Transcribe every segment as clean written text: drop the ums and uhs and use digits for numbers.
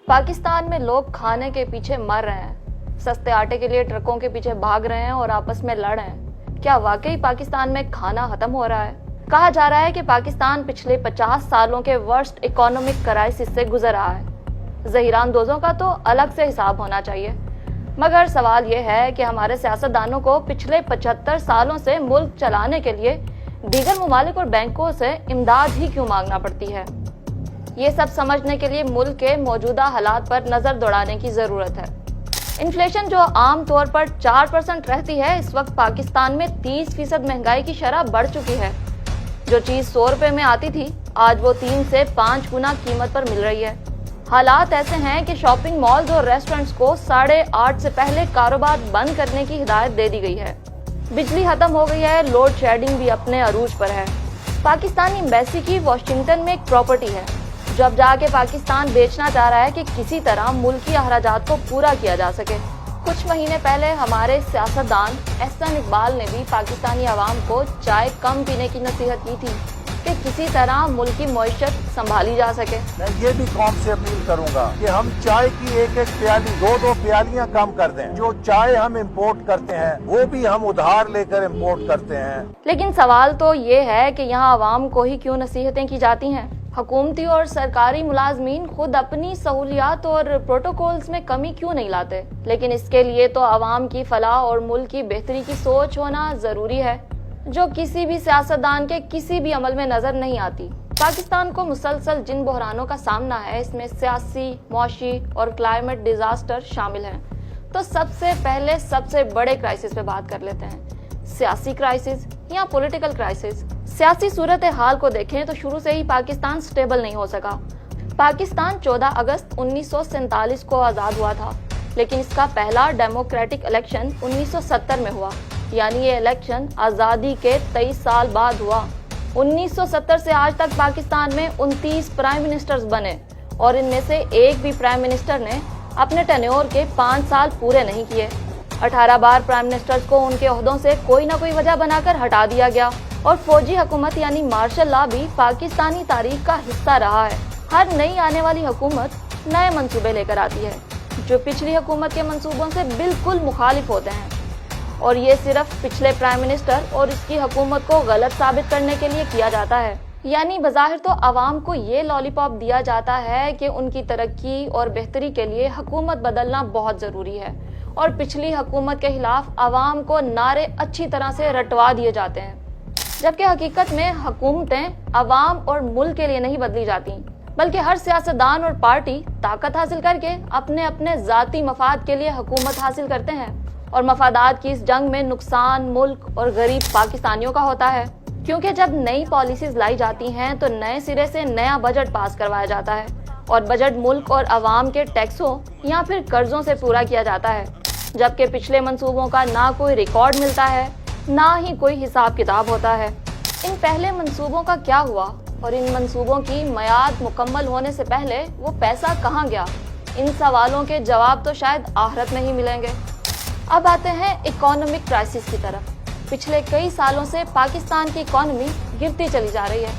पाकिस्तान में लोग खाने के पीछे मर रहे हैं, सस्ते आटे के लिए ट्रकों के पीछे भाग रहे हैं और आपस में लड़ रहे हैं। क्या वाकई पाकिस्तान में खाना खत्म हो रहा है? कहा जा रहा है कि पाकिस्तान पिछले 50 सालों के वर्स्ट इकोनॉमिक क्राइसिस से गुजर रहा है। ज़हीरानंदोज़ों का तो अलग से हिसाब होना चाहिए, मगर सवाल ये है कि हमारे सियासतदानों को पिछले 75 सालों से मुल्क चलाने के लिए दीगर ममालिक और बैंकों से इमदाद ही क्यों मांगना पड़ती है? ये सब समझने के लिए मुल्क के मौजूदा हालात पर नजर दौड़ाने की जरूरत है। इन्फ्लेशन जो आम तौर पर 4% रहती है, इस वक्त पाकिस्तान में 30% महंगाई की शरह बढ़ चुकी है। जो चीज 100 रुपए में आती थी, आज वो 3 से 5 गुना कीमत पर मिल रही है। हालात ऐसे हैं कि शॉपिंग मॉल्स और रेस्टोरेंट्स को 8:30 से पहले कारोबार बंद करने की हिदायत दे दी गई है। बिजली खत्म हो गई है, लोड शेडिंग भी अपने अरूज पर है। पाकिस्तानी एम्बेसी की वॉशिंगटन में एक प्रॉपर्टी है, जो अब जाके पाकिस्तान बेचना चाह रहा है कि किसी तरह मुल्की अखराजात को पूरा किया जा सके। कुछ महीने पहले हमारे सियासतदान एहसन इकबाल ने भी पाकिस्तानी आवाम को चाय कम पीने की नसीहत की थी कि किसी तरह मुल्क की मईशत संभाली जा सके। मैं ये भी कौम से अपील करूंगा कि हम चाय की एक प्याली 2 प्यालियां कम कर दें। जो चाय हम इंपोर्ट करते हैं वो भी हम उधार लेकर इंपोर्ट करते हैं। लेकिन सवाल तो ये है कि यहाँ आवाम को ही क्यों नसीहतें की जाती हैं? हुकूमती और सरकारी मुलाजमीन खुद अपनी सहूलियात और प्रोटोकॉल्स में कमी क्यों नहीं लाते? लेकिन इसके लिए तो आवाम की फलाह और मुल्क की बेहतरी की सोच होना जरूरी है, जो किसी भी सियासतदान के किसी भी अमल में नजर नहीं आती। पाकिस्तान को मुसलसल जिन बहरानों का सामना है, इसमें सियासी, मौशी और क्लाइमेट डिजास्टर शामिल हैं। तो सबसे पहले सबसे बड़े क्राइसिस पे बात कर लेते हैं, सियासी क्राइसिस या पॉलिटिकल क्राइसिस। सियासी सूरत हाल को देखें तो शुरू से ही पाकिस्तान स्टेबल नहीं हो सका। पाकिस्तान 14 अगस्त 1947 को आज़ाद हुआ था, लेकिन इसका पहला डेमोक्रेटिक इलेक्शन 1970 में हुआ, यानी ये इलेक्शन आज़ादी के 23 साल बाद हुआ। 1970 से आज तक पाकिस्तान में 29 प्राइम मिनिस्टर्स बने और इनमें से एक भी प्राइम मिनिस्टर ने अपने टेन्योर के 5 साल पूरे नहीं किए। 18 बार प्राइम मिनिस्टर्स को उनके ओहदों से कोई ना कोई वजह बनाकर हटा दिया गया और फौजी हुकूमत यानी मार्शल लॉ भी पाकिस्तानी तारीख का हिस्सा रहा है। हर नई आने वाली हुकूमत नए मंसूबे लेकर आती है, जो पिछली हुकूमत के मंसूबों से बिल्कुल मुखालिफ होते हैं, और ये सिर्फ पिछले प्राइम मिनिस्टर और इसकी हुकूमत को गलत साबित करने के लिए किया जाता है। यानी बज़ाहिर तो आवाम को ये लॉलीपॉप दिया जाता है कि उनकी तरक्की और बेहतरी के लिए हुकूमत बदलना बहुत ज़रूरी है, और पिछली हुकूमत के खिलाफ आवाम को नारे अच्छी तरह से रटवा दिए जाते हैं, जबकि हकीकत में हुकूमतें आवाम और मुल्क के लिए नहीं बदली जाती, बल्कि हर सियासतदान और पार्टी ताकत हासिल करके अपने अपने ज़ाती मफाद के लिए हुकूमत हासिल करते हैं, और मफादात की इस जंग में नुकसान मुल्क और गरीब पाकिस्तानियों का होता है। क्योंकि जब नई पॉलिसीज लाई जाती हैं तो नए सिरे से नया बजट पास करवाया जाता है, और बजट मुल्क और आवाम के टैक्सों या फिर कर्जों से पूरा किया जाता है, जबकि पिछले मंसूबों का ना कोई रिकॉर्ड मिलता है, ना ही कोई हिसाब किताब होता है। इन पहले मंसूबों का क्या हुआ और इन मंसूबों की मियाद मुकम्मल होने से पहले वो पैसा कहाँ गया? इन सवालों के जवाब तो शायद आखिरत में ही मिलेंगे। अब आते हैं इकोनॉमिक क्राइसिस की तरफ। पिछले कई सालों से पाकिस्तान की इकोनॉमी गिरती चली जा रही है,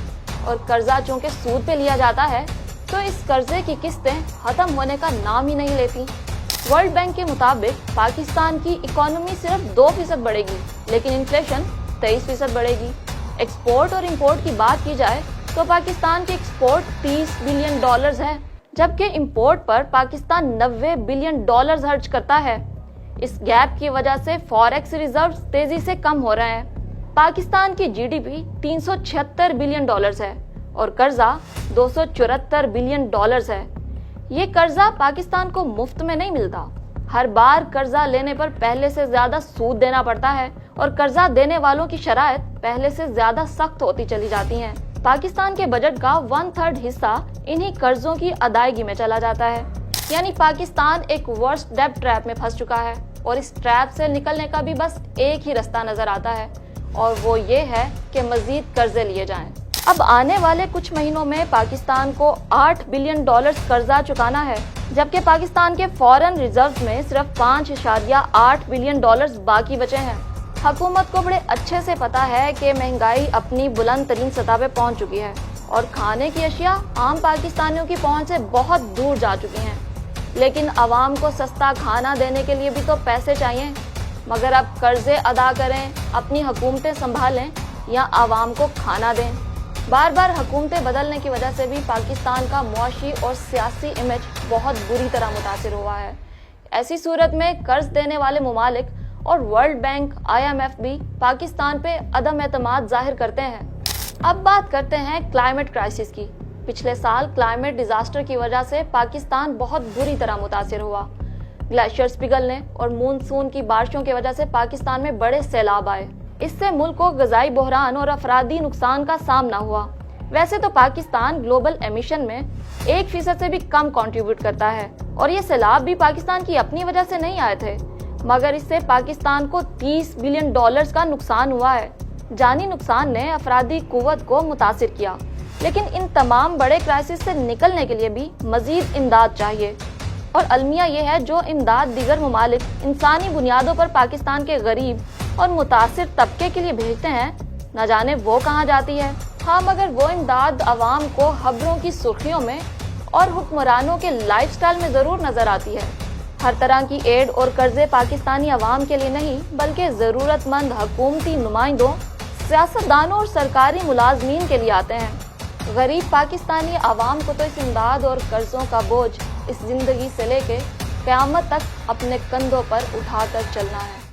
और कर्जा चूंकि सूद पे लिया जाता है तो इस कर्जे की किस्तें खत्म होने का नाम ही नहीं लेती। वर्ल्ड बैंक के मुताबिक पाकिस्तान की इकोनॉमी सिर्फ 2% बढ़ेगी, लेकिन इन्फ्लेशन 23% बढ़ेगी। एक्सपोर्ट और इंपोर्ट की बात की जाए तो पाकिस्तान के एक्सपोर्ट $30 बिलियन है, जबकि इंपोर्ट पर पाकिस्तान $90 बिलियन खर्च करता है। इस गैप की वजह से फॉरेक्स रिजर्व्स तेजी से कम हो रहे हैं। पाकिस्तान की जीडीपी $376 बिलियन है और कर्जा $274 बिलियन है। ये कर्जा पाकिस्तान को मुफ्त में नहीं मिलता। हर बार कर्जा लेने पर पहले से ज्यादा सूद देना पड़ता है, और कर्जा देने वालों की शराइत पहले से ज्यादा सख्त होती चली जाती हैं। पाकिस्तान के बजट का 1/3 हिस्सा इन्हीं कर्जों की अदायगी में चला जाता है। यानी पाकिस्तान एक वर्स्ट डेब्ट ट्रैप में फंस चुका है, और इस ट्रैप से निकलने का भी बस एक ही रास्ता नजर आता है, और वो ये है कि मजीद कर्जे लिए जाएं। अब आने वाले कुछ महीनों में पाकिस्तान को $8 बिलियन कर्जा चुकाना है, जबकि पाकिस्तान के फॉरेन रिजर्व्स में सिर्फ $5.8 बिलियन बाकी बचे हैं। हुकूमत को बड़े अच्छे से पता है कि महंगाई अपनी बुलंद तरीन सतह पे पहुंच चुकी है, और खाने की अशिया आम पाकिस्तानियों की पहुंच से बहुत दूर जा चुकी हैं। لیکن عوام کو سستا کھانا دینے کے لیے بھی تو پیسے چاہیے، مگر اب قرضے ادا کریں، اپنی حکومتیں سنبھالیں یا عوام کو کھانا دیں۔ بار بار حکومتیں بدلنے کی وجہ سے بھی پاکستان کا معاشی اور سیاسی امیج بہت بری طرح متاثر ہوا ہے۔ ایسی صورت میں قرض دینے والے ممالک اور ورلڈ بینک، IMF بھی پاکستان پہ عدم اعتماد ظاہر کرتے ہیں۔ اب بات کرتے ہیں کلائمیٹ کرائسس کی۔ پچھلے سال کلائمیٹ ڈیزاسٹر کی وجہ سے پاکستان بہت بری طرح متاثر ہوا۔ گلیشیئرز پگھلنے اور مونسون کی بارشوں کی وجہ سے پاکستان میں بڑے سیلاب آئے۔ اس سے ملک کو غذائی بحران اور افرادی نقصان کا سامنا ہوا۔ ویسے تو پاکستان گلوبل ایمیشن میں 1% سے بھی کم کنٹریبیوٹ کرتا ہے، اور یہ سیلاب بھی پاکستان کی اپنی وجہ سے نہیں آئے تھے، مگر اس سے پاکستان کو $30 بلین کا نقصان ہوا ہے۔ جانی نقصان نے افرادی قوت کو متاثر کیا، لیکن ان تمام بڑے کرائسس سے نکلنے کے لیے بھی مزید امداد چاہیے، اور المیہ یہ ہے جو امداد دیگر ممالک انسانی بنیادوں پر پاکستان کے غریب اور متاثر طبقے کے لیے بھیجتے ہیں، نہ جانے وہ کہاں جاتی ہے۔ ہاں، مگر وہ امداد عوام کو خبروں کی سرخیوں میں اور حکمرانوں کے لائف سٹائل میں ضرور نظر آتی ہے۔ ہر طرح کی ایڈ اور قرضے پاکستانی عوام کے لیے نہیں، بلکہ ضرورت مند حکومتی نمائندوں، سیاستدانوں اور سرکاری ملازمین کے لیے آتے ہیں۔ غریب پاکستانی عوام کو تو اس امداد اور قرضوں کا بوجھ اس زندگی سے لے کے قیامت تک اپنے کندھوں پر اٹھا کر چلنا ہے۔